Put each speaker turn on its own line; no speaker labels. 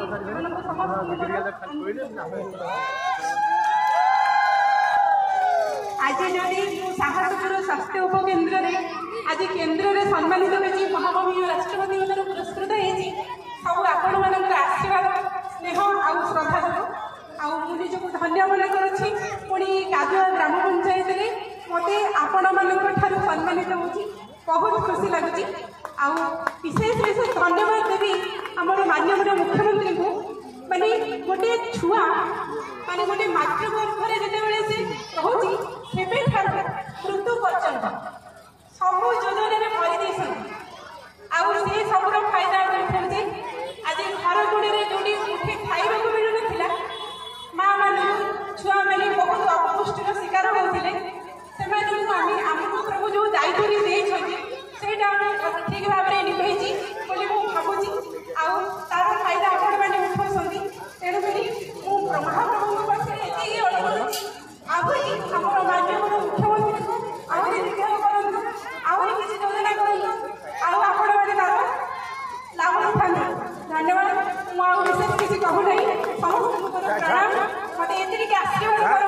आज जदि साहसपुर स्वास्थ्य उपकेन्द्र आज केन्द्र में सम्मानित होती महामहिम राष्ट्रपति पुरस्कृत होती सब आपण मान आशीर्वाद स्नेह आउ श्रद्धा जो आउ निजक धन्य मन करुँची पुणी कादुआ ग्राम पंचायत मत आपण मान सम्मानित होती बहुत खुशी लगुच आउ विशेष विशेष धन्यवाद देवी आमर माननीय मुख्यमंत्री को माने गोटे छुआ माने गोटे मातृगर्भर जितेबाला से रोची से मृत्यु पर्यंत सब योजना करदे सबुर फायदा उठाते आज घर गुड़े जो मुठे खाइबा मिलून माँ मान छुआ मैंने बहुत अपपुष्टिर शिकार होते आमको प्रभु जो दायित्व ठीक भाव में निभेची बोली भावुची तार फायदा आपण मैंने उठाऊँ तेणुक महाप्रभु पाखे ये अनुरोध आगे आम माननीय मुख्यमंत्री को आहरी विज्ञान करूँ आहरी किसी योजना करूँ आपण मैंने तार लाभ उठा धन्यवाद मुझे विशेष किसी कहूना समस्त प्रणाम मत ये आशीर्वाद।